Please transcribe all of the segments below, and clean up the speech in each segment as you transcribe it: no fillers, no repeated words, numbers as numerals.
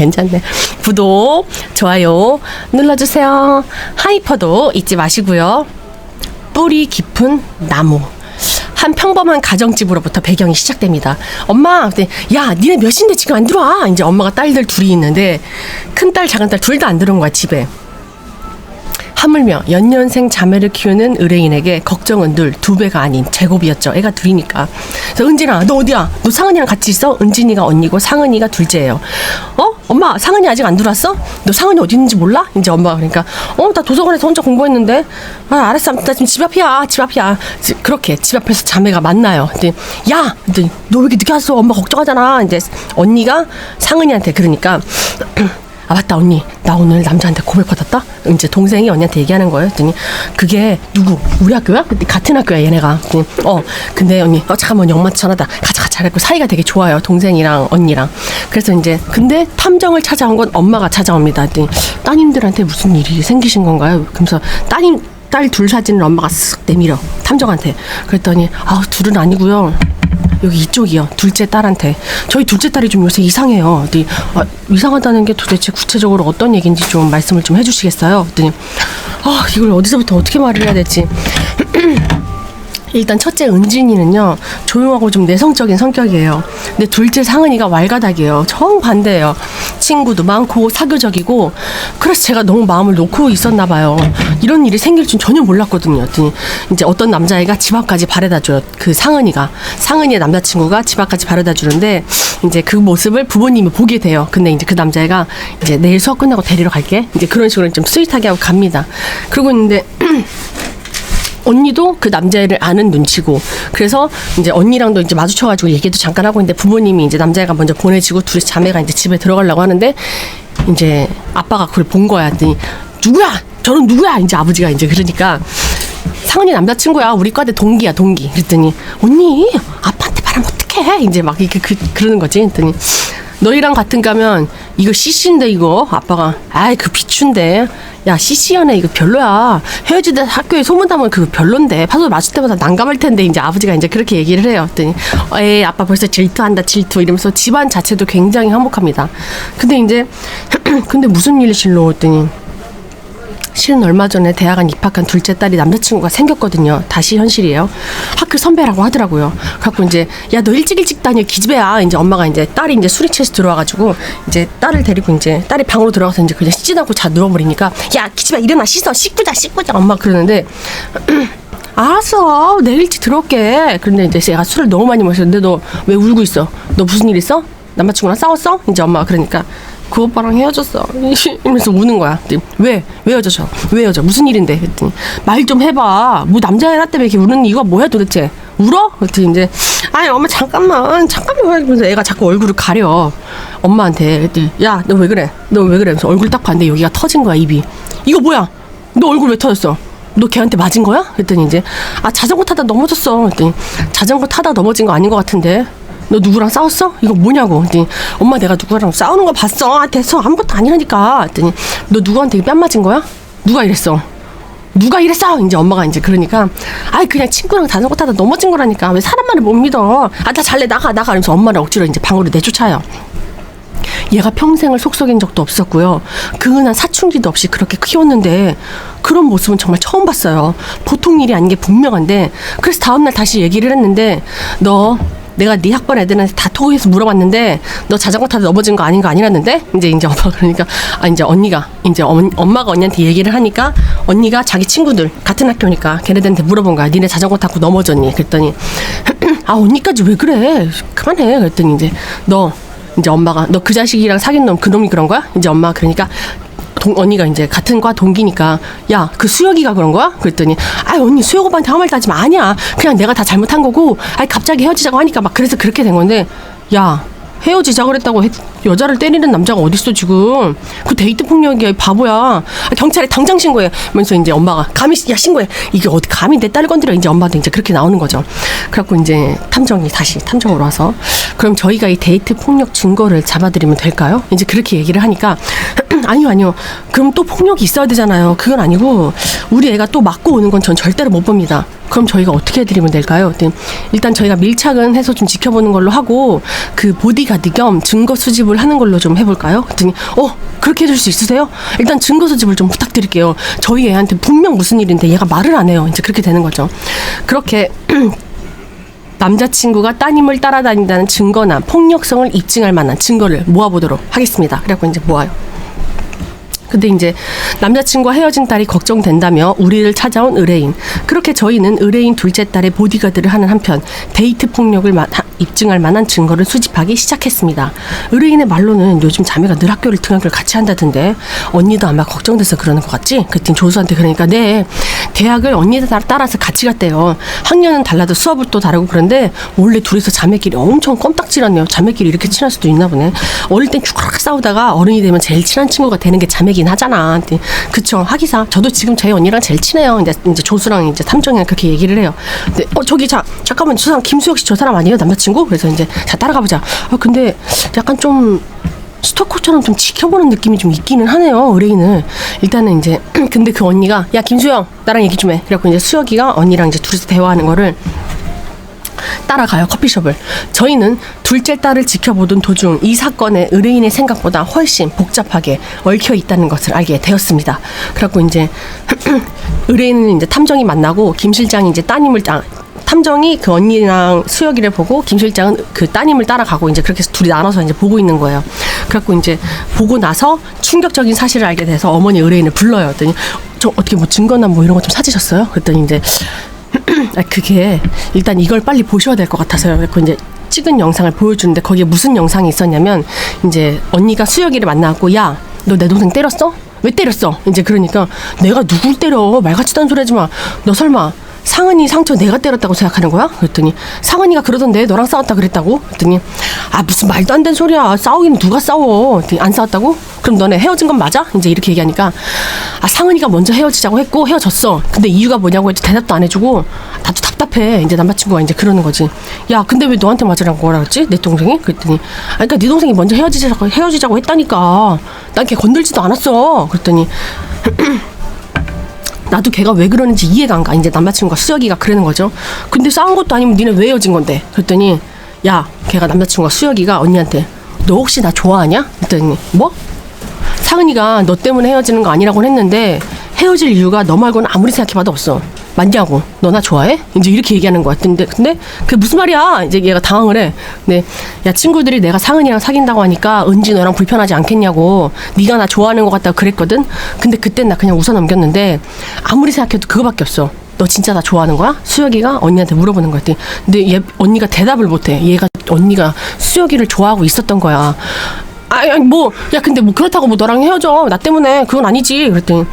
괜찮네. 구독, 좋아요 눌러주세요. 하이퍼도 잊지 마시고요. 뿌리 깊은 나무. 한 평범한 가정집으로부터 배경이 시작됩니다. 엄마, 야, 니네 몇인데 지금 안 들어와? 이제 엄마가 딸들 둘이 있는데 큰딸, 작은딸 둘 다 안 들어온 거야, 집에. 하물며 연년생 자매를 키우는 의뢰인에게 걱정은 늘 두 배가 아닌 제곱이었죠. 애가 둘이니까. 그래서 은진아, 너 어디야? 너 상은이랑 같이 있어? 은진이가 언니고 상은이가 둘째예요. 엄마, 상은이 아직 안 들어왔어? 너 상은이 어디 있는지 몰라? 이제 엄마가 그러니까 나 도서관에서 혼자 공부했는데. 알았어. 나 지금 집 앞이야. 그렇게 집 앞에서 자매가 만나요. 근데 야, 너 왜 이렇게 늦게 왔어? 엄마 걱정하잖아. 이제 언니가 상은이한테 그러니까 아, 맞다, 언니. 나 오늘 남자한테 고백받았다? 이제 동생이 언니한테 얘기하는 거예요. 그랬더니, 그게 누구? 우리 학교야? 같은 학교야, 얘네가. 그랬더니, 근데 언니, 잠깐만, 영마 전화다. 가자. 그래갖고 사이가 되게 좋아요. 동생이랑 언니랑. 그래서 이제, 근데 탐정을 찾아온 건 엄마가 찾아옵니다. 그랬더니, 따님들한테 무슨 일이 생기신 건가요? 그러면서 딸 둘 사진을 엄마가 쓱 내밀어. 탐정한테. 그랬더니, 둘은 아니고요. 여기 이쪽이요. 둘째 딸한테. 저희 둘째 딸이 좀 요새 이상해요. 근데 이상하다는 게 도대체 구체적으로 어떤 얘기인지 좀 말씀을 좀 해주시겠어요? 그랬더니 이걸 어디서부터 어떻게 말을 해야 될지. 일단 첫째 은진이는요, 조용하고 좀 내성적인 성격이에요. 근데 둘째 상은이가 왈가닥이에요. 정반대예요. 친구도 많고 사교적이고. 그래서 제가 너무 마음을 놓고 있었나 봐요. 이런 일이 생길 줄 전혀 몰랐거든요. 이제 어떤 남자애가 집 앞까지 바래다 줘요. 그 상은이의 남자친구가 집 앞까지 바래다 주는데, 이제 그 모습을 부모님이 보게 돼요. 근데 이제 그 남자애가 이제 내일 수업 끝나고 데리러 갈게, 이제 그런 식으로 좀 스윗하게 하고 갑니다. 그러고 있는데 언니도 그 남자애를 아는 눈치고, 그래서 이제 언니랑도 이제 마주쳐가지고 얘기도 잠깐 하고 있는데 부모님이 이제 남자애가 먼저 보내지고 둘이 자매가 이제 집에 들어가려고 하는데, 이제 아빠가 그걸 본 거야. 그랬더니 누구야? 저는 누구야? 이제 아버지가 이제 그러니까 상은이 남자친구야. 우리 과대 동기야, 동기. 그랬더니 언니, 아빠한테 말하면 어떡해? 이제 막 이렇게 그러는 거지. 그랬더니 너희랑 같은 가면 이거 CC인데 이거. 아빠가 그 비추인데. 야, CC 연애 이거 별로야. 헤어지다 학교에 소문나면 그거 별론데. 파도 맞을 때마다 난감할 텐데. 이제 아버지가 이제 그렇게 얘기를 해요. 그랬더니 아빠 벌써 질투한다, 질투. 이러면서 집안 자체도 굉장히 화목합니다. 근데 이제 근데 무슨 일이실로? 했더니 실은 얼마 전에 대학원 입학한 둘째 딸이 남자친구가 생겼거든요. 다시 현실이에요. 학교 선배라고 하더라고요. 그래갖고 이제 야, 너 일찍 다녀, 기집애야. 이제 엄마가 이제 딸이 이제 술이 취해서 들어와가지고 이제 딸을 데리고 이제 딸이 방으로 들어가서 이제 그냥 씻지도 않고 누워버리니까 야, 기집애 일어나, 씻고 자. 엄마가 그러는데 알았어, 내일 일찍 들어올게. 그런데 이제 제가 술을 너무 많이 마셨는데 너 왜 울고 있어? 너 무슨 일 있어? 남자친구랑 싸웠어? 이제 엄마가 그러니까 그 오빠랑 헤어졌어. 이러면서 우는 거야. 왜 헤어졌어? 왜 헤어져? 무슨 일인데? 그랬더니 말 좀 해봐. 뭐 남자애라 때문에 이렇게 우는 이유가 뭐야 도대체? 울어? 그랬더니 이제 엄마 잠깐만 하면서 애가 자꾸 얼굴을 가려 엄마한테. 그랬더니 야, 너 왜 그래? 그래서 얼굴 딱 봤는데 여기가 터진 거야, 입이. 이거 뭐야? 너 얼굴 왜 터졌어? 너 걔한테 맞은 거야? 그랬더니 이제 자전거 타다 넘어졌어. 그랬더니 자전거 타다 넘어진 거 아닌 것 같은데. 너 누구랑 싸웠어? 이거 뭐냐고. 그랬더니 엄마, 내가 누구랑 싸우는 거 봤어. 됐어, 아무것도 아니라니까. 그랬더니 너 누구한테 뺨 맞은 거야? 누가 이랬어? 이제 엄마가 이제 그러니까 그냥 친구랑 자전거 타다 넘어진 거라니까. 왜 사람 말을 못 믿어? 나 잘래, 나가. 이러면서 엄마를 억지로 이제 방으로 내쫓아요. 얘가 평생을 속썩인 적도 없었고요. 그은한 사춘기도 없이 그렇게 키웠는데 그런 모습은 정말 처음 봤어요. 보통 일이 아닌 게 분명한데. 그래서 다음날 다시 얘기를 했는데 내가 네 학번 애들한테 다 톡해서 물어봤는데 너 자전거 타다 넘어진 거 아닌 거 아니라는데? 이제 엄마가 그러니까 이제 언니가 이제 엄마가 언니한테 얘기를 하니까 언니가 자기 친구들 같은 학교니까 걔네들한테 물어본 거야. 니네 자전거 타고 넘어졌니? 그랬더니 언니까지 왜 그래? 그만해. 그랬더니 이제 엄마가 너 그 자식이랑 사귄 놈, 그놈이 그런 거야? 이제 엄마가 그러니까 언니가 이제 같은 과 동기니까 야, 그 수혁이가 그런 거야? 그랬더니 언니, 수혁 오빠한테 아무 말도 하지 마. 아니야, 그냥 내가 다 잘못한 거고 갑자기 헤어지자고 하니까 막 그래서 그렇게 된 건데. 야, 헤어지자 그랬다고 여자를 때리는 남자가 어딨어 지금. 그 데이트 폭력이야, 이 바보야. 경찰에 당장 신고해. 하면서 이제 엄마가 감히 신고해. 이게 어디 감히 내 딸 건드려. 이제 엄마도 이제 그렇게 나오는 거죠. 그래갖고 이제 탐정이 다시 탐정으로 와서 그럼 저희가 이 데이트 폭력 증거를 잡아드리면 될까요? 이제 그렇게 얘기를 하니까 아니요. 그럼 또 폭력이 있어야 되잖아요. 그건 아니고 우리 애가 또 맞고 오는 건 전 절대로 못 봅니다. 그럼 저희가 어떻게 해드리면 될까요? 일단 저희가 밀착은 해서 좀 지켜보는 걸로 하고 그 보디가드 겸 증거 수집을 하는 걸로 좀 해볼까요? 그랬더니 그렇게 해줄 수 있으세요? 일단 증거 수집을 좀 부탁드릴게요. 저희 애한테 분명 무슨 일인데 얘가 말을 안 해요. 이제 그렇게 되는 거죠. 그렇게 남자친구가 따님을 따라다닌다는 증거나 폭력성을 입증할 만한 증거를 모아보도록 하겠습니다. 그래갖고 이제 모아요. 근데 이제 남자친구와 헤어진 딸이 걱정된다며 우리를 찾아온 의뢰인. 그렇게 저희는 의뢰인 둘째 딸의 보디가드를 하는 한편 데이트 폭력을 입증할 만한 증거를 수집하기 시작했습니다. 의뢰인의 말로는 요즘 자매가 늘 학교를 등하교를 같이 한다던데 언니도 아마 걱정돼서 그러는 것 같지? 그랬더니 조수한테 그러니까 네, 대학을 언니들 따라서 같이 갔대요. 학년은 달라도 수업을 또 다르고 그런데 원래 둘이서 자매끼리 엄청 껌딱지랐네요. 자매끼리 이렇게 친할 수도 있나 보네. 어릴 땐 죽락 싸우다가 어른이 되면 제일 친한 친구가 되는 게 자매긴 하잖아. 그쵸, 하기사 저도 지금 제 언니랑 제일 친해요. 이제 조수랑 이제 탐정이랑 그렇게 얘기를 해요. 근데 저기 잠깐만, 저 사람 김수혁 씨 저 사람 아니에요? 남자친구? 그래서 이제 자 따라가 보자. 근데 약간 좀 스토커처럼 좀 지켜보는 느낌이 좀 있기는 하네요, 의뢰인을. 일단은 이제 근데 그 언니가 야 김수영 나랑 얘기 좀 해. 그래갖고 이제 수혁이가 언니랑 이제 둘이서 대화하는 거를 따라가요, 커피숍을. 저희는 둘째 딸을 지켜보던 도중 이 사건에 의뢰인의 생각보다 훨씬 복잡하게 얽혀 있다는 것을 알게 되었습니다. 그래갖고 이제 의뢰인은 이제 탐정이 만나고 김 실장이 이제 따님을 탐정이 그 언니랑 수혁이를 보고 김 실장은 그 따님을 따라가고 이제 그렇게 해서 둘이 나눠서 이제 보고 있는 거예요. 그래갖고 이제 보고 나서 충격적인 사실을 알게 돼서 어머니 의뢰인을 불러요. 그랬더니 저 어떻게 뭐 증거나 뭐 이런 거 좀 찾으셨어요? 그랬더니 이제 그게 일단 이걸 빨리 보셔야 될 것 같아서요. 그래서 이제 찍은 영상을 보여주는데 거기에 무슨 영상이 있었냐면 이제 언니가 수혁이를 만나고 야, 너 내 동생 때렸어? 왜 때렸어? 이제 그러니까 내가 누굴 때려? 말 같지도 않은 소리 하지 마. 너 설마 상은이 상처 내가 때렸다고 생각하는 거야? 그랬더니 상은이가 그러던데 너랑 싸웠다 그랬다고? 그랬더니 무슨 말도 안 되는 소리야. 싸우긴 누가 싸워? 그랬더니 안 싸웠다고? 그럼 너네 헤어진 건 맞아? 이제 이렇게 얘기하니까 상은이가 먼저 헤어지자고 했고 헤어졌어. 근데 이유가 뭐냐고 해도 대답도 안 해주고 나도 답답해. 이제 남자친구가 이제 그러는 거지. 야, 근데 왜 너한테 맞으라고 뭐라 그랬지? 내 동생이? 그랬더니 그러니까 네 동생이 먼저 헤어지자고 했다니까. 난 걔 건들지도 않았어. 그랬더니 나도 걔가 왜 그러는지 이해가 안 가. 이제 남자친구가 수혁이가 그러는 거죠. 근데 싸운 것도 아니면 니네 왜 헤어진 건데? 그랬더니 야, 걔가 남자친구가 수혁이가 언니한테 너 혹시 나 좋아하냐? 그랬더니 뭐? 상은이가 너 때문에 헤어지는 거 아니라고 했는데 헤어질 이유가 너 말고는 아무리 생각해봐도 없어. 맞냐고. 너 나 좋아해? 이제 이렇게 얘기하는 거야. 근데 그게 무슨 말이야? 이제 얘가 당황을 해. 근데 야, 친구들이 내가 상은이랑 사귄다고 하니까 은지 너랑 불편하지 않겠냐고. 네가 나 좋아하는 것 같다고 그랬거든. 근데 그땐 나 그냥 웃어 넘겼는데 아무리 생각해도 그거밖에 없어. 너 진짜 나 좋아하는 거야? 수혁이가 언니한테 물어보는 거야. 근데 얘 언니가 대답을 못해. 얘가 언니가 수혁이를 좋아하고 있었던 거야. 야, 근데 뭐 그렇다고 뭐 너랑 헤어져. 나 때문에. 그건 아니지. 그랬더니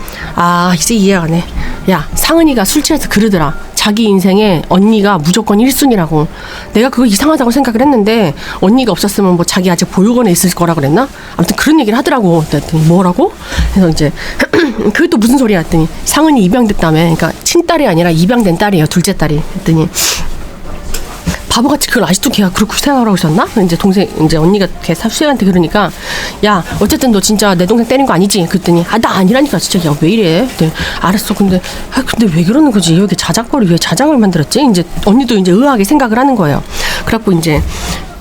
이제 이해가 가네. 야, 상은이가 술 취해서 그러더라. 자기 인생에 언니가 무조건 1순위라고. 내가 그거 이상하다고 생각을 했는데 언니가 없었으면 뭐 자기 아직 보육원에 있을 거라 그랬나? 아무튼 그런 얘기를 하더라고. 그랬더니 뭐라고? 그래서 이제 그게 또 무슨 소리야? 했더니 상은이 입양됐다며. 그러니까 친딸이 아니라 입양된 딸이에요. 둘째 딸이. 했더니 바보같이 그걸 아직도 걔가 그렇게 생각을 하고 있었나? 이제 동생, 이제 언니가 걔 수혁한테 그러니까 야, 어쨌든 너 진짜 내 동생 때린 거 아니지? 그랬더니 나 아니라니까. 진짜 야, 왜 이래? 그랬더니 알았어. 근데 왜 그러는 거지? 여기 자작거리 왜 자작을 만들었지? 이제 언니도 이제 의아하게 생각을 하는 거예요. 그래갖고 이제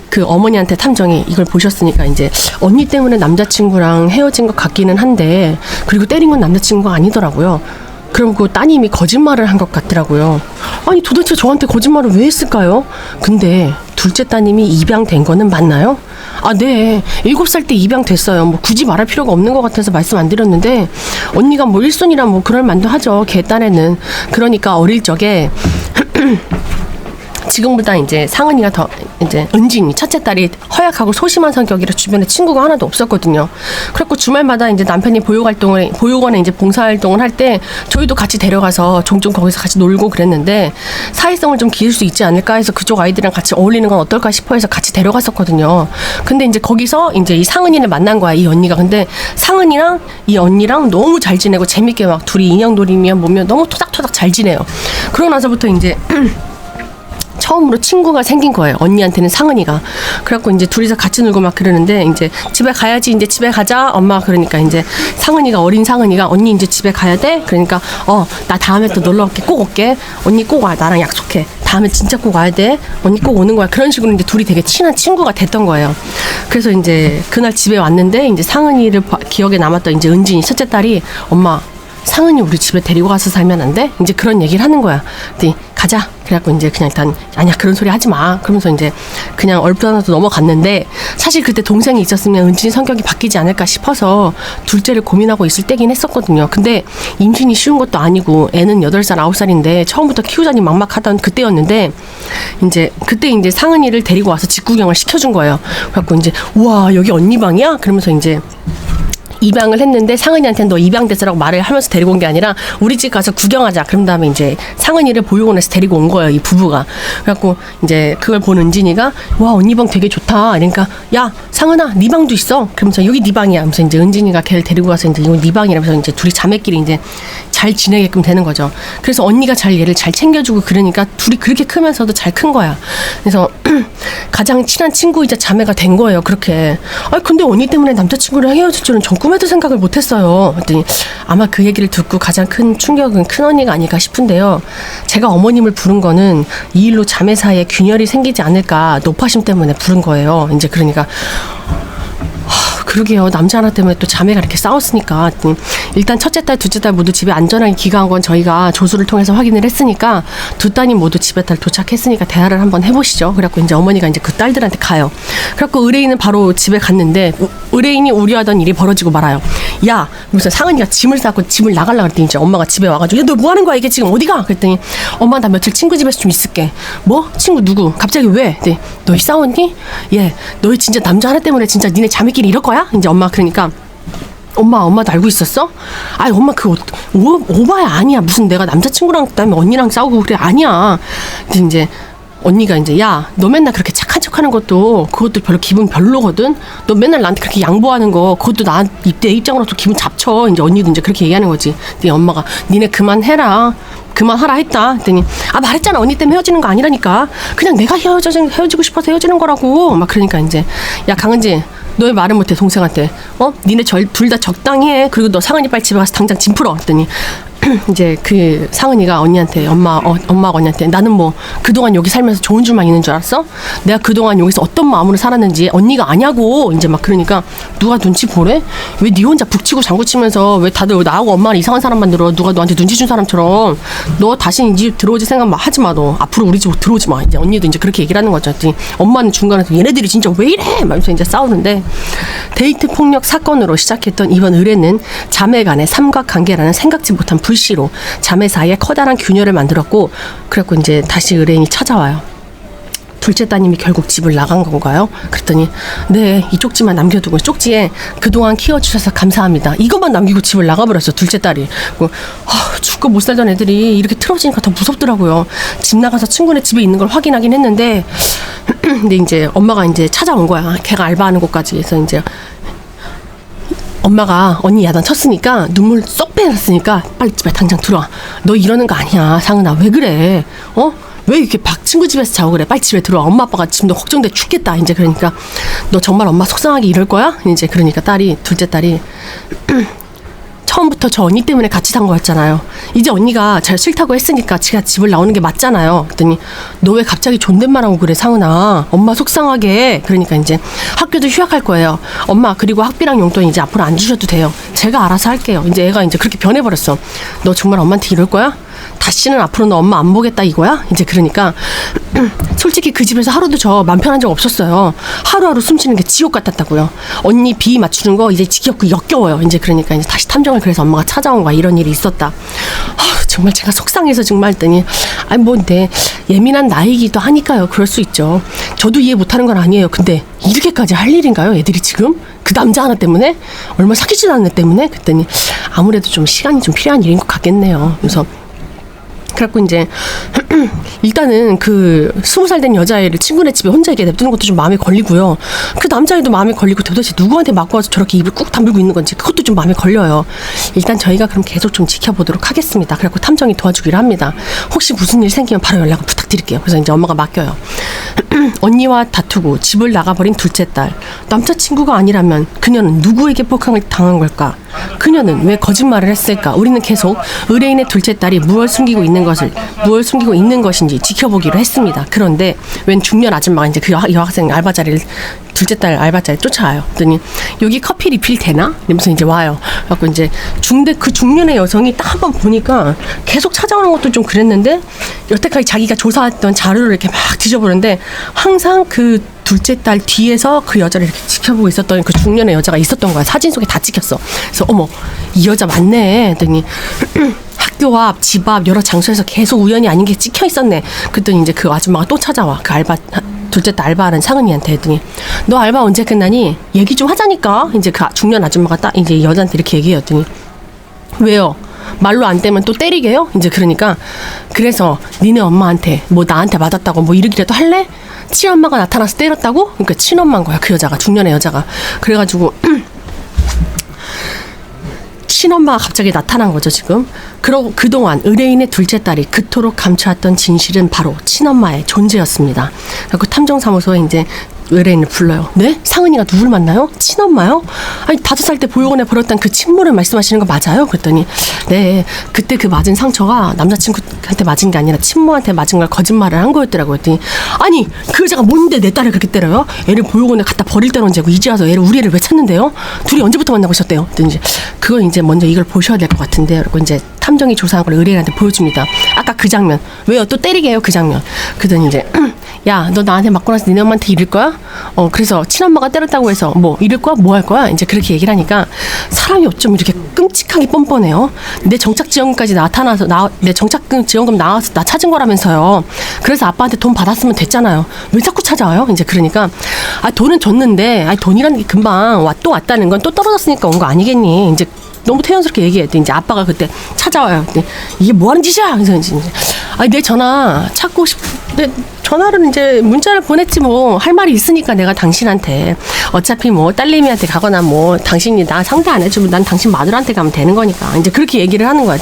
그 어머니한테 탐정이 이걸 보셨으니까 이제 언니 때문에 남자친구랑 헤어진 것 같기는 한데 그리고 때린 건 남자친구가 아니더라고요. 그럼 그 따님이 거짓말을 한 것 같더라고요. 아니 도대체 저한테 거짓말을 왜 했을까요? 근데 둘째 따님이 입양된 거는 맞나요? 네. 7살 때 입양됐어요. 뭐 굳이 말할 필요가 없는 것 같아서 말씀 안 드렸는데 언니가 뭐 1순위라 뭐 그럴 만도 하죠. 걔 딴에는. 그러니까 어릴 적에 지금보다 이제 상은이가 더 이제 은진이 첫째 딸이 허약하고 소심한 성격이라 주변에 친구가 하나도 없었거든요. 그래갖고 주말마다 이제 남편이 보육원에 이제 봉사활동을 할 때 저희도 같이 데려가서 종종 거기서 같이 놀고 그랬는데 사회성을 좀 기를 수 있지 않을까 해서 그쪽 아이들이랑 같이 어울리는 건 어떨까 싶어 해서 같이 데려갔었거든요. 근데 이제 거기서 이제 이 상은이를 만난 거야, 이 언니가. 근데 상은이랑 이 언니랑 너무 잘 지내고 재밌게 막 둘이 인형놀이며 뭐며 너무 토닥토닥 잘 지내요. 그러고 나서부터 이제 처음으로 친구가 생긴 거예요. 언니한테는 상은이가. 그래갖고 이제 둘이서 같이 놀고 막 그러는데 이제 집에 가야지, 이제 집에 가자 엄마. 그러니까 이제 상은이가, 어린 상은이가 언니 이제 집에 가야 돼. 그러니까 나 다음에 또 놀러 올게. 꼭 올게. 언니 꼭 와. 나랑 약속해. 다음에 진짜 꼭 와야 돼. 언니 꼭 오는 거야. 그런 식으로 이제 둘이 되게 친한 친구가 됐던 거예요. 그래서 이제 그날 집에 왔는데 이제 상은이를 기억에 남았던 이제 은진이 첫째 딸이, 엄마 상은이 우리 집에 데리고 가서 살면 안 돼? 이제 그런 얘기를 하는 거야. 근데 가자. 그래갖고 이제 그냥 일단, 아니야 그런 소리 하지 마. 그러면서 이제 그냥 얼핏하나도 넘어갔는데, 사실 그때 동생이 있었으면 은진이 성격이 바뀌지 않을까 싶어서 둘째를 고민하고 있을 때긴 했었거든요. 근데 임신이 쉬운 것도 아니고 애는 8살 9살인데 처음부터 키우자니 막막하던 그때였는데, 이제 그때 이제 상은이를 데리고 와서 집 구경을 시켜준 거예요. 그래갖고 이제 우와 여기 언니 방이야? 그러면서 이제 입양을 했는데, 상은이한테는 너 입양됐어라고 말을 하면서 데리고 온 게 아니라 우리 집 가서 구경하자. 그런 다음에 이제 상은이를 보육원에서 데리고 온 거예요, 이 부부가. 그래갖고 이제 그걸 본 은진이가, 와 언니 방 되게 좋다. 그러니까 야 상은아 네 방도 있어. 그러면서 여기 네 방이야. 하면서 이제 은진이가 걔를 데리고 가서 이제 이거 네 방이라면서 이제 둘이 자매끼리 이제 잘 지내게끔 되는 거죠. 그래서 언니가 얘를 잘 챙겨주고 그러니까 둘이 그렇게 크면서도 잘 큰 거야. 그래서 가장 친한 친구이자 자매가 된 거예요, 그렇게. 근데 언니 때문에 남자친구랑 헤어질 줄은 전 꿈에도 생각을 못했어요. 그랬더니 아마 그 얘기를 듣고 가장 큰 충격은 큰언니가 아닐까 싶은데요. 제가 어머님을 부른 거는 이 일로 자매 사이에 균열이 생기지 않을까 노파심 때문에 부른 거예요. 이제 그러니까 그러게요. 남자 하나 때문에 또 자매가 이렇게 싸웠으니까. 일단 첫째 딸, 둘째 딸 모두 집에 안전하게 귀가한 건 저희가 조수를 통해서 확인을 했으니까 두 따님 모두 집에 달 도착했으니까 대화를 한번 해보시죠. 그래갖고 이제 어머니가 이제 그 딸들한테 가요. 그래갖고 의뢰인은 바로 집에 갔는데 의뢰인이 우려하던 일이 벌어지고 말아요. 야, 무슨 상은이가 짐을 싸고 집을 나가려고 그랬더니 이제 엄마가 집에 와가지고, 야, 너 뭐 하는 거야? 이게 지금 어디가? 그랬더니 엄마 나 며칠 친구 집에서 좀 있을게. 뭐? 친구 누구? 갑자기 왜? 네, 너희 싸웠니? 예, 너희 진짜 남자 하나 때문에 진짜 니네 자매끼리 이럴 거야? 이제 엄마 그러니까, 엄마도 알고 있었어? 아니 엄마 그 오바야. 아니야. 무슨 내가 남자친구랑 그다음에 언니랑 싸우고 그래. 아니야. 근데 이제 언니가 이제, 야 너 맨날 그렇게 착한 척하는 것도 그것도 별로 기분 별로거든. 너 맨날 나한테 그렇게 양보하는 거 그것도 내 입장으로서 기분 잡쳐. 이제 언니도 이제 그렇게 얘기하는 거지. 근데 엄마가 니네 그만해라. 그만하라 했다. 했더니 말했잖아. 언니 때문에 헤어지는 거 아니라니까. 그냥 내가 헤어지고 싶어서 헤어지는 거라고. 막 그러니까 이제, 야 강은지 너의 말을 못해 동생한테. 니네 둘 다 적당히 해. 그리고 너 상은이 빨리 집에 가서 당장 짐 풀어. 했더니 이제 그 상은이가 언니한테, 엄마가 언니한테, 나는 뭐 그동안 여기 살면서 좋은 줄만 있는 줄 알았어? 내가 그동안 여기서 어떤 마음으로 살았는지 언니가 아냐고. 이제 막 그러니까 누가 눈치 보래? 왜 네 혼자 북치고 장구치면서 왜 다들 나하고 엄마를 이상한 사람 만들어? 누가 너한테 눈치 준 사람처럼. 너 다시 이 집 들어오지 생각 막 하지 마. 너 앞으로 우리 집 들어오지 마. 이제 언니도 이제 그렇게 얘기를 하는 거죠. 엄마는 중간에서 얘네들이 진짜 왜 이래? 말면서 이제 싸우는데, 데이트 폭력 사건으로 시작했던 이번 의뢰는 자매 간의 삼각관계라는 생각지 못한 불씨로 자매 사이에 커다란 균열을 만들었고, 그래갖고 이제 다시 의뢰인이 찾아와요. 둘째 따님이 결국 집을 나간 건가요? 그랬더니 네, 이 쪽지만 남겨두고, 쪽지에 그동안 키워주셔서 감사합니다 이것만 남기고 집을 나가버렸어, 둘째 딸이. 죽고 못 살던 애들이 이렇게 틀어지니까 더 무섭더라고요. 집 나가서 친구네 집에 있는 걸 확인하긴 했는데 근데 이제 엄마가 이제 찾아온 거야. 걔가 알바하는 곳까지. 해서 이제 엄마가 언니 야단 쳤으니까 눈물 쏙 빼놨으니까 빨리 집에 당장 들어와. 너 이러는 거 아니야 상은아. 왜 그래? 왜 이렇게 친구 집에서 자고 그래? 빨리 집에 들어와. 엄마 아빠가 지금 너 걱정돼 죽겠다. 이제 그러니까 너 정말 엄마 속상하게 이럴 거야? 이제 그러니까 둘째 딸이 처음부터 저 언니 때문에 같이 산 거였잖아요. 이제 언니가 잘 싫다고 했으니까 제가 집을 나오는 게 맞잖아요. 그랬더니 너 왜 갑자기 존댓말하고 그래 상은아. 엄마 속상하게. 그러니까 이제 학교도 휴학할 거예요. 엄마 그리고 학비랑 용돈 이제 앞으로 안 주셔도 돼요. 제가 알아서 할게요. 이제 애가 이제 그렇게 변해버렸어. 너 정말 엄마한테 이럴 거야? 다시는 앞으로 너 엄마 안 보겠다 이거야? 이제 그러니까 솔직히 그 집에서 하루도 저 맘 편한 적 없었어요. 하루하루 숨쉬는 게 지옥 같았다고요. 언니 비 맞추는 거 이제 지겹고 역겨워요. 이제 그러니까 이제 다시 탐정을, 그래서 엄마가 찾아온 거야. 이런 일이 있었다. 정말 제가 속상해서 정말 했더니, 아니 뭔데 예민한 나이기도 하니까요. 그럴 수 있죠. 저도 이해 못하는 건 아니에요. 근데 이렇게까지 할 일인가요? 애들이 지금? 그 남자 하나 때문에? 얼마 사귀지도 않는 애 때문에? 그랬더니 아무래도 좀 시간이 좀 필요한 일인 것 같겠네요. 그래서 그래갖고 이제 일단은 그 20살 된 여자애를 친구네 집에 혼자 이렇게 냅두는 것도 좀 마음에 걸리고요. 그 남자애도 마음에 걸리고 도대체 누구한테 맞고 와서 저렇게 입을 꾹 다물고 있는 건지 그것도 좀 마음에 걸려요. 일단 저희가 그럼 계속 좀 지켜보도록 하겠습니다. 그래갖고 탐정이 도와주기로 합니다. 혹시 무슨 일 생기면 바로 연락을 부탁드릴게요. 그래서 이제 엄마가 맡겨요. 언니와 다투고 집을 나가버린 둘째 딸. 남자친구가 아니라면 그녀는 누구에게 폭행을 당한 걸까? 그녀는 왜 거짓말을 했을까? 우리는 계속 의뢰인의 둘째 딸이 무엇 숨기고 있는 것인지 지켜보기로 했습니다. 그런데 웬 중년 아줌마가 이제 그 여학생 알바 자리를 둘째 딸 알바 자리 쫓아와요. 그랬더니 여기 커피 리필 되나? 이러면서 이제 와요. 그래갖고 이제 그 중년의 여성이 딱 한 번 보니까 계속 찾아오는 것도 좀 그랬는데 여태까지 자기가 조사했던 자료를 이렇게 막 뒤져보는데 항상 그 둘째 딸 뒤에서 그 여자를 이렇게 지켜보고 있었던 그 중년의 여자가 있었던 거야. 사진 속에 다 찍혔어. 그래서 어머 이 여자 맞네 했더니 학교 앞, 집 앞 여러 장소에서 계속 우연히 아닌 게 찍혀 있었네. 그랬더니 이제 그 아줌마가 또 찾아와. 그 알바 둘째 딸 알바하는 상은이한테 했더니 너 알바 언제 끝나니? 얘기 좀 하자니까. 이제 그 중년 아줌마가 딱 이제 여자한테 이렇게 얘기했더니 왜요? 말로 안 되면 또 때리게요? 이제 그러니까 그래서 니네 엄마한테 뭐 나한테 맞았다고 뭐 이러기라도 할래? 친엄마가 나타나서 때렸다고? 그러니까 친엄마인 거야 그 여자가 중년의 여자가. 그래가지고 친엄마가 갑자기 나타난 거죠 지금. 그러고 그동안 의뢰인의 둘째 딸이 그토록 감춰왔던 진실은 바로 친엄마의 존재였습니다. 그 탐정사무소에 이제 의뢰인을 불러요. 네? 상은이가 누굴 만나요? 친엄마요? 아니 5살 때 보육원에 버렸던 그 친모를 말씀하시는 거 맞아요? 그랬더니 네 그때 그 맞은 상처가 남자친구한테 맞은 게 아니라 친모한테 맞은 걸 거짓말을 한 거였더라고요. 그랬더니 아니 그 여자가 뭔데 내 딸을 그렇게 때려요? 애를 보육원에 갖다 버릴 때는 언제고 이제 와서 우리 애를 왜 찾는데요? 둘이 언제부터 만나고 있었대요? 그랬더니 이제 그걸 이제 먼저 이걸 보셔야 될 것 같은데 그리고 이제 탐정이 조사한 걸 의뢰인한테 보여줍니다. 아까 그 장면 왜요? 또 때리게 해요 그 장면. 그랬더니 이제 야 너 나한테 맞고 나서 니네 엄마한테 이럴 거야? 그래서 친엄마가 때렸다고 해서 뭐 이럴 거야? 뭐 할 거야? 이제 그렇게 얘기를 하니까 사람이 어쩜 이렇게 끔찍하게 뻔뻔해요. 내 정착지원금까지 나타나서 내 정착지원금 나와서 나 찾은 거라면서요. 그래서 아빠한테 돈 받았으면 됐잖아요. 왜 자꾸 찾아와요? 이제 그러니까 돈은 줬는데 돈이라는 게 금방 왔다는 건 또 떨어졌으니까 온 거 아니겠니? 이제 너무 태연스럽게 얘기했더니 이제 아빠가 그때 찾아와요. 그때 이게 뭐 하는 짓이야? 그래서 이제 내 전화 찾고 내 전화를 이제 문자를 보냈지 뭐 할 말이 있으니까 내가 당신한테 어차피 뭐 딸내미한테 가거나 뭐 당신이 나 상대 안 해주면 난 당신 마누라한테 가면 되는 거니까 이제 그렇게 얘기를 하는 거야.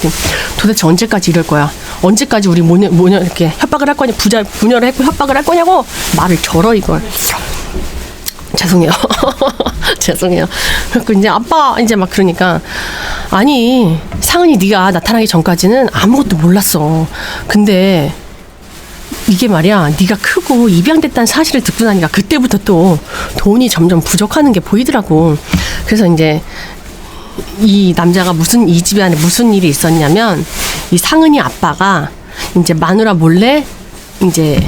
도대체 언제까지 이럴 거야? 언제까지 우리 모녀 이렇게 협박을 할 거냐? 부녀를 했고 협박을 할 거냐고 말을 절어 이걸. 죄송해요. 죄송해요. 그래서 이제 아빠 이제 막 그러니까 아니 상은이 네가 나타나기 전까지는 아무것도 몰랐어. 근데 이게 말이야 네가 크고 입양됐다는 사실을 듣고 나니까 그때부터 또 돈이 점점 부족하는 게 보이더라고. 그래서 이제 이 남자가 이 집에 안에 무슨 일이 있었냐면 이 상은이 아빠가 이제 마누라 몰래 이제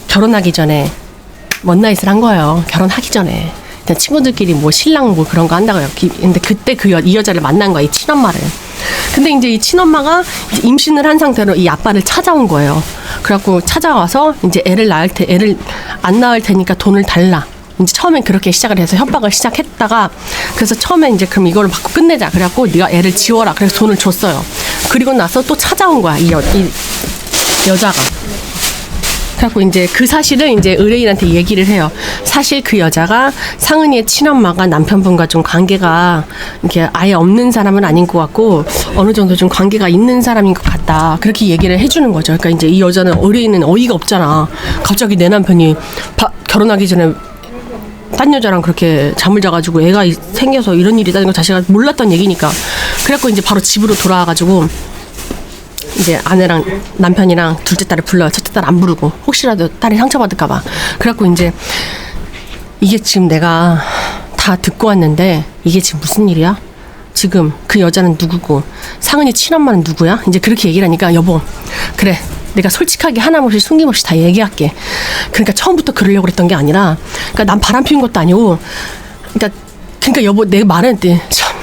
결혼하기 전에 원나잇을 한 거예요. 결혼하기 전에. 친구들끼리 뭐 신랑 뭐 그런 거 한다고요. 근데 그때 이 여자를 만난 거야. 이 친엄마를. 근데 이제 이 친엄마가 이제 임신을 한 상태로 이 아빠를 찾아온 거예요. 그래갖고 찾아와서 이제 애를 안 낳을 테니까 돈을 달라. 이제 처음엔 그렇게 시작을 해서 협박을 시작했다가 그래서 처음에 이제 그럼 이거를 받고 끝내자. 그래갖고 네가 애를 지워라. 그래서 돈을 줬어요. 그리고 나서 또 찾아온 거야. 이 여자가. 그래갖고 이제 그 사실을 이제 의뢰인한테 얘기를 해요. 사실 그 여자가 상은이의 친엄마가 남편분과 좀 관계가 이렇게 아예 없는 사람은 아닌 것 같고 어느 정도 좀 관계가 있는 사람인 것 같다. 그렇게 얘기를 해주는 거죠. 그러니까 이제 이 여자는 의뢰인은 어이가 없잖아. 갑자기 내 남편이 결혼하기 전에 딴 여자랑 그렇게 잠을 자가지고 애가 생겨서 이런 일이 있다는 걸 자기가 몰랐던 얘기니까. 그래갖고 이제 바로 집으로 돌아와가지고 이제 아내랑 남편이랑 둘째 딸을 불러요. 첫째 딸 안 부르고 혹시라도 딸이 상처받을까봐. 그래갖고 이제 이게 지금 내가 다 듣고 왔는데 이게 지금 무슨 일이야? 지금 그 여자는 누구고 상은이 친엄마는 누구야? 이제 그렇게 얘기를 하니까 여보 그래 내가 솔직하게 하나없이 숨김없이 다 얘기할게. 그러니까 처음부터 그러려고 그랬던 게 아니라 그러니까 난 바람 피운 것도 아니고 그러니까 여보 내 말은 참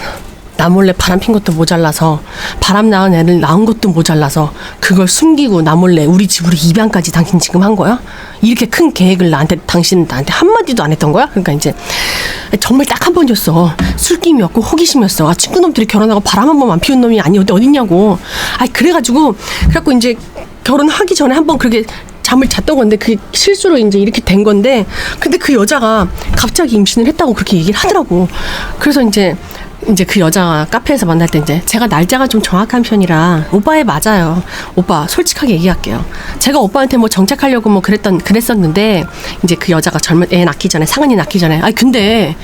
나 몰래 바람 핀 것도 모자라서 바람 나은 애를 낳은 것도 모자라서 그걸 숨기고 나 몰래 우리 집으로 입양까지 당신 지금 한 거야? 이렇게 큰 계획을 당신은 나한테 한마디도 안 했던 거야? 그러니까 이제 정말 딱 한 번이었어. 술김이었고 호기심이었어. 친구놈들이 결혼하고 바람 한 번만 피운 놈이 아니 어딨냐고. 그래갖고 이제 결혼하기 전에 한 번 그렇게 잠을 잤던 건데 그 실수로 이제 이렇게 된 건데, 근데 그 여자가 갑자기 임신을 했다고 그렇게 얘기를 하더라고. 그래서 이제 그 여자가 카페에서 만날 때 이제 제가 날짜가 좀 정확한 편이라 오빠에 맞아요. 오빠 솔직하게 얘기할게요. 제가 오빠한테 뭐 정착하려고 뭐 그랬었는데 이제 그 여자가 애 낳기 전에 상은이 낳기 전에 근데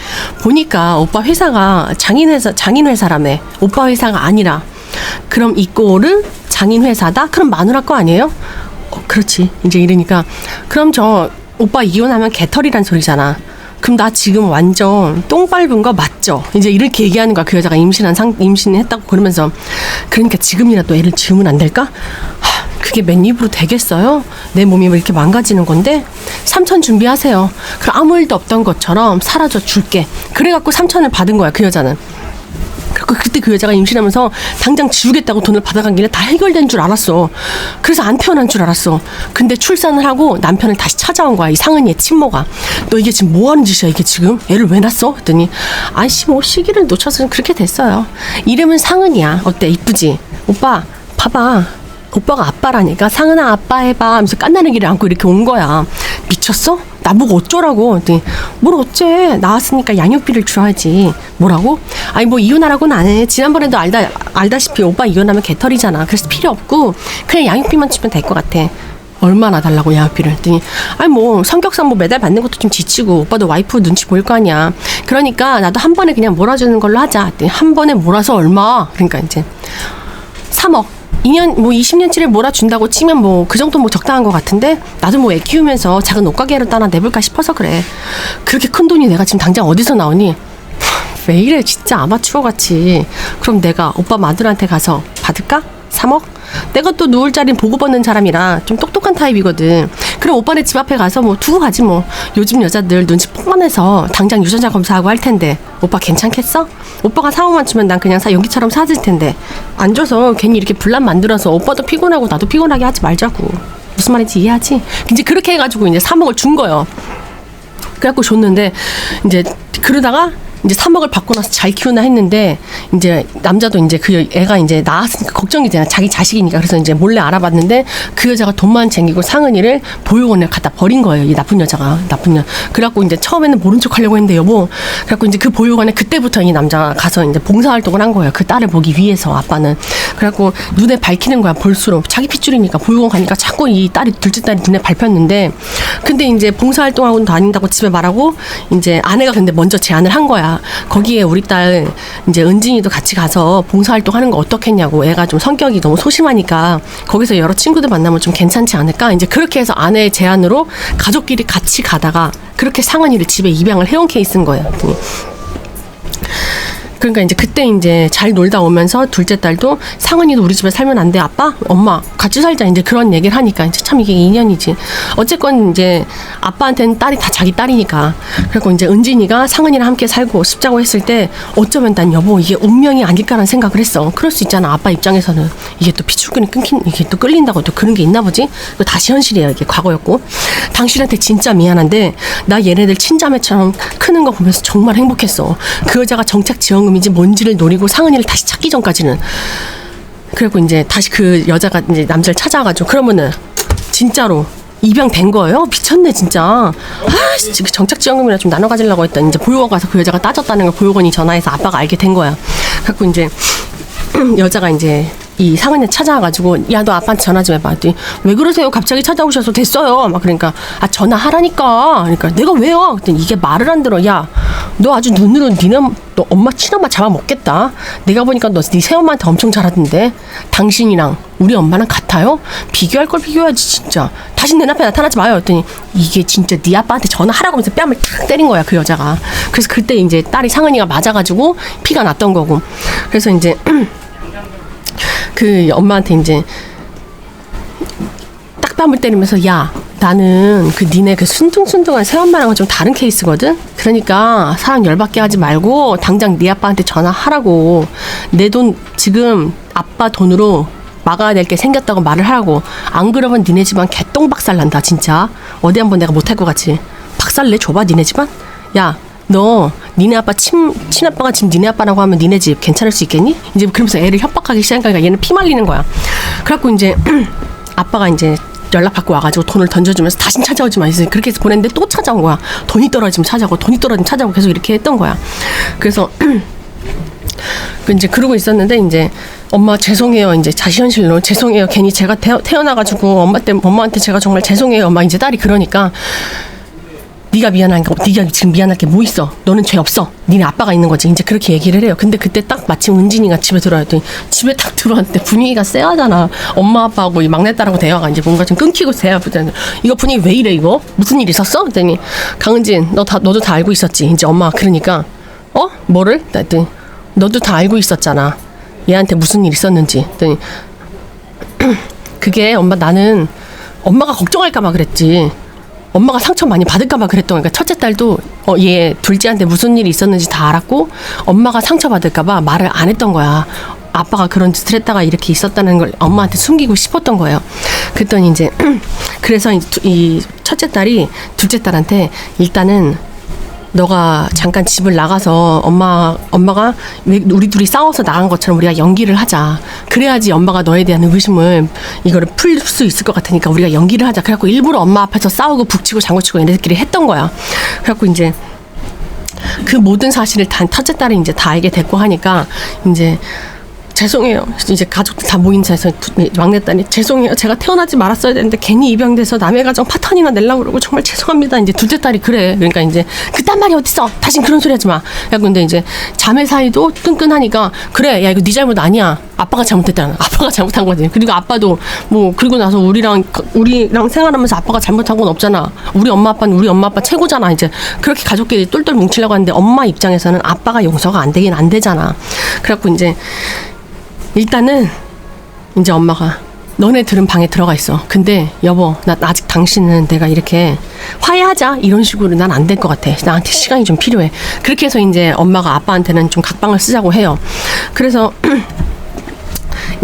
보니까 오빠 회사가 장인 회사라며. 오빠 회사가 아니라 그럼 이 꼴은 장인 회사다? 그럼 마누라 거 아니에요? 그렇지. 이제 이러니까 그럼 저 오빠 이혼하면 개털이란 소리잖아. 그럼 나 지금 완전 똥 밟은 거 맞죠? 이제 이렇게 얘기하는 거야. 그 여자가 임신했다고 그러면서. 그러니까 지금이라도 애를 지으면 안 될까? 그게 맨 입으로 되겠어요? 내 몸이 왜 이렇게 망가지는 건데? 3천 준비하세요. 그럼 아무 일도 없던 것처럼 사라져 줄게. 그래갖고 3천을 받은 거야, 그 여자는. 그때 그 여자가 임신하면서 당장 지우겠다고 돈을 받아간 길에 다 해결된 줄 알았어. 그래서 안 태어난 줄 알았어. 근데 출산을 하고 남편을 다시 찾아온 거야, 이 상은이의 친모가. 너 이게 지금 뭐 하는 짓이야, 이게 지금? 애를 왜 낳았어? 했더니 아이씨 뭐 시기를 놓쳐서 그렇게 됐어요. 이름은 상은이야. 어때, 이쁘지? 오빠 봐봐. 오빠가 아빠라니까 상은아 아빠 해봐 하면서 깐나르기를 안고 이렇게 온 거야. 미쳤어? 나보고 어쩌라고. 뭘 어째, 나왔으니까 양육비를 줘야지. 뭐라고? 아니 뭐 이혼하라고는 안 해. 지난번에도 알다시피 오빠 이혼하면 개털이잖아. 그래서 필요 없고 그냥 양육비만 주면 될 것 같아. 얼마나 달라고 양육비를. 했더니 아니 뭐 성격상 뭐 매달 받는 것도 좀 지치고 오빠도 와이프 눈치 보일 거 아니야. 그러니까 나도 한 번에 그냥 몰아주는 걸로 하자. 했더니 한 번에 몰아서 얼마? 그러니까 이제 3억. 2년 뭐 20년치를 몰아준다고 치면 뭐 그 정도 뭐 적당한 것 같은데, 나도 뭐 애 키우면서 작은 옷가게를 따나 내볼까 싶어서 그래. 그렇게 큰 돈이 내가 지금 당장 어디서 나오니? 왜 이래 진짜 아마추어 같이. 그럼 내가 오빠 마누라한테 가서 받을까? 3억? 내가 또 누울 자리는 보고 받는 사람이라 좀 똑똑한 타입이거든. 그럼 오빠네 집 앞에 가서 뭐 두고 가지 뭐. 요즘 여자들 눈치 뽕만해서 당장 유전자 검사하고 할 텐데 오빠 괜찮겠어? 오빠가 4억만 주면 난 그냥 연기처럼 사줄 텐데 안 줘서 괜히 이렇게 분란 만들어서 오빠도 피곤하고 나도 피곤하게 하지 말자고. 무슨 말인지 이해하지? 이제 그렇게 해가지고 이제 3억을 준 거예요. 그래갖고 줬는데 이제 그러다가 이제 3억을 받고 나서 잘 키우나 했는데 이제 남자도 이제 그 애가 이제 낳았으니까 걱정이 되나, 자기 자식이니까. 그래서 이제 몰래 알아봤는데 그 여자가 돈만 챙기고 상은이를 보육원에 갖다 버린 거예요, 이 나쁜 여자가. 그래갖고 이제 처음에는 모른 척 하려고 했는데 여보. 그래갖고 이제 그 보육원에 그때부터 이 남자가 가서 이제 봉사활동을 한 거예요, 그 딸을 보기 위해서. 아빠는 그래갖고 눈에 밝히는 거야. 볼수록 자기 핏줄이니까 보육원 가니까 자꾸 이 둘째 딸이 눈에 밟혔는데, 근데 이제 봉사활동하고는 다닌다고 집에 말하고 이제 아내가 근데 먼저 제안을 한 거야. 거기에 우리 딸 이제 은진이도 같이 가서 봉사활동 하는 거 어떻겠냐고. 애가 좀 성격이 너무 소심하니까 거기서 여러 친구들 만나면 좀 괜찮지 않을까. 이제 그렇게 해서 아내의 제안으로 가족끼리 같이 가다가 그렇게 상은이를 집에 입양을 해온 케이스인 거예요. 그러니까 이제 그때 이제 잘 놀다 오면서 둘째 딸도 상은이도 우리 집에 살면 안 돼 아빠? 엄마 같이 살자. 이제 그런 얘기를 하니까 이제 참 이게 인연이지. 어쨌건 이제 아빠한테는 딸이 다 자기 딸이니까. 그리고 이제 은진이가 상은이랑 함께 살고 싶자고 했을 때 어쩌면 난 여보 이게 운명이 아닐까라는 생각을 했어. 그럴 수 있잖아. 아빠 입장에서는 이게 또 피줄끈이 이게 또 끌린다고 또 그런 게 있나 보지. 이거 다시 현실이에요. 이게 과거였고. 당신한테 진짜 미안한데 나 얘네들 친자매처럼 크는 거 보면서 정말 행복했어. 그 여자가 정착 지원금인지 뭔지를 노리고 상은이를 다시 찾기 전까지는. 그리고 이제 다시 그 여자가 이제 남자를 찾아와가지고 그러면은 진짜로 입양된 거예요? 미쳤네 진짜. 진짜 정착 지원금이나 좀 나눠 가지려고 했더니 이제 보육원 가서 그 여자가 따졌다는 걸 보육원이 전화해서 아빠가 알게 된 거야. 그래갖고 이제 여자가 이제 이 상은이 찾아와가지고 야 너 아빠한테 전화 좀 해봐. 왜 그러세요? 갑자기 찾아오셔서 됐어요. 막 그러니까 전화하라니까. 그러니까 내가 왜요? 그랬더니 이게 말을 안 들어. 야 너 아주 눈으로 너 엄마 친엄마 잡아먹겠다. 내가 보니까 너 네 새엄마한테 엄청 잘하던데. 당신이랑 우리 엄마랑 같아요? 비교할 걸 비교해야지 진짜. 다시 내 앞에 나타나지 마요. 그랬더니 이게 진짜 네 아빠한테 전화하라고 하면서 뺨을 탁 때린 거야 그 여자가. 그래서 그때 이제 딸이 상은이가 맞아가지고 피가 났던 거고. 그래서 이제 그 엄마한테 이제 딱 뺨을 때리면서 야 나는 그 니네 그 순둥순둥한 새엄마랑은 좀 다른 케이스거든. 그러니까 사람 열받게 하지 말고 당장 네 아빠한테 전화하라고. 내 돈 지금 아빠 돈으로 막아야 될 게 생겼다고 말을 하라고. 안 그러면 니네 집안 개똥 박살 난다 진짜. 어디 한번 내가 못할 것 같지. 박살 내 줘봐 니네 집안. 야 너 니네 아빠 친아빠가 지금 니네 아빠라고 하면 니네 집 괜찮을 수 있겠니? 이제 그러면서 애를 협박하기 시작하니까 얘는 피 말리는 거야. 그래갖고 이제 아빠가 이제 연락 받고 와가지고 돈을 던져주면서 다신 찾아오지 마. 그렇게 해서 보냈는데 또 찾아온 거야. 돈이 떨어지면 찾아오고 돈이 떨어지면 찾아오고 계속 이렇게 했던 거야. 그래서 이제 그러고 있었는데 이제 엄마 죄송해요. 이제 자시현실로 죄송해요. 괜히 제가 태어나가지고 엄마한테 제가 정말 죄송해요. 엄마 이제 딸이 그러니까 네가 미안한 거, 네가 지금 미안할 게 뭐 있어? 너는 죄 없어. 니네 아빠가 있는 거지. 이제 그렇게 얘기를 해요. 근데 그때 딱 마침 은진이가 집에 들어왔더니 집에 딱 들어왔는데 분위기가 쎄하잖아. 엄마 아빠하고 이 막내딸하고 대화가 이제 뭔가 좀 끊기고 대화 보자는. 이거 분위기 왜 이래 이거? 무슨 일 있었어? 그랬더니 강은진 너도 다 알고 있었지. 이제 엄마가 그러니까 뭐를? 그랬더니 너도 다 알고 있었잖아. 얘한테 무슨 일 있었는지. 그랬더니 그게 나는 엄마가 걱정할까 봐 그랬지. 엄마가 상처 많이 받을까봐 그랬던 거니까 첫째 딸도 얘 둘째한테 무슨 일이 있었는지 다 알았고 엄마가 상처 받을까봐 말을 안 했던 거야. 아빠가 그런 짓을 했다가 이렇게 있었다는 걸 엄마한테 숨기고 싶었던 거예요. 그랬더니 이제 그래서 이 첫째 딸이 둘째 딸한테 일단은 너가 잠깐 집을 나가서 엄마가 우리 둘이 싸워서 나간 것처럼 우리가 연기를 하자. 그래야지 엄마가 너에 대한 의구심을 이거를 풀 수 있을 것 같으니까 우리가 연기를 하자. 그래갖고 일부러 엄마 앞에서 싸우고 북치고 장구치고 얘네들끼리 했던 거야. 그래갖고 이제 그 모든 사실을 첫째 딸이 이제 다 알게 됐고 하니까 이제 죄송해요. 이제 가족들 다 모인 자리에서 막내딸이 죄송해요. 제가 태어나지 말았어야 되는데 괜히 입양돼서 남의 가정 파탄이나 내려고 그러고 정말 죄송합니다. 이제 둘째 딸이 그래. 그러니까 이제 그딴 말이 어딨어. 다신 그런 소리 하지 마. 야 근데 이제 자매 사이도 끈끈하니까 그래. 야 이거 네 잘못 아니야. 아빠가 잘못했잖아. 아빠가 잘못한 거지. 그리고 아빠도 그리고 나서 우리랑 생활하면서 아빠가 잘못한 건 없잖아. 우리 엄마 아빠는 우리 엄마 아빠 최고잖아. 이제 그렇게 가족끼리 똘똘 뭉치려고 하는데 엄마 입장에서는 아빠가 용서가 안 되긴 안 되잖아. 그래갖고 이제 일단은 이제 엄마가 너네들은 방에 들어가 있어. 근데 여보 나 아직 당신은 내가 이렇게 화해하자 이런 식으로 난 안 될 것 같아. 나한테 시간이 좀 필요해. 그렇게 해서 이제 엄마가 아빠한테는 좀 각방을 쓰자고 해요. 그래서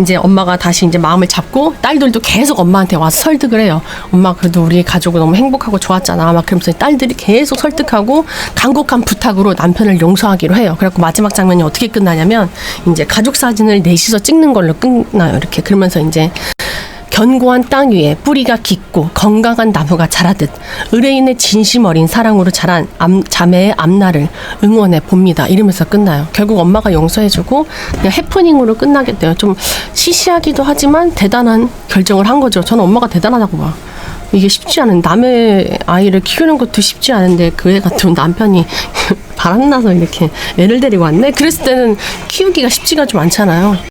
이제 엄마가 다시 이제 마음을 잡고 딸들도 계속 엄마한테 와서 설득을 해요. 엄마 그래도 우리 가족은 너무 행복하고 좋았잖아. 막 그러면서 딸들이 계속 설득하고 간곡한 부탁으로 남편을 용서하기로 해요. 그래갖고 마지막 장면이 어떻게 끝나냐면 이제 가족 사진을 넷이서 찍는 걸로 끝나요. 이렇게 그러면서 이제 견고한 땅 위에 뿌리가 깊고 건강한 나무가 자라듯 의뢰인의 진심 어린 사랑으로 자란 자매의 앞날을 응원해 봅니다. 이러면서 끝나요. 결국 엄마가 용서해주고 그냥 해프닝으로 끝나게 돼요. 좀 시시하기도 하지만 대단한 결정을 한 거죠. 저는 엄마가 대단하다고 봐. 이게 쉽지 않은 남의 아이를 키우는 것도 쉽지 않은데 그 애 같은 남편이 바람나서 이렇게 애를 데리고 왔네. 그랬을 때는 키우기가 쉽지가 좀 않잖아요.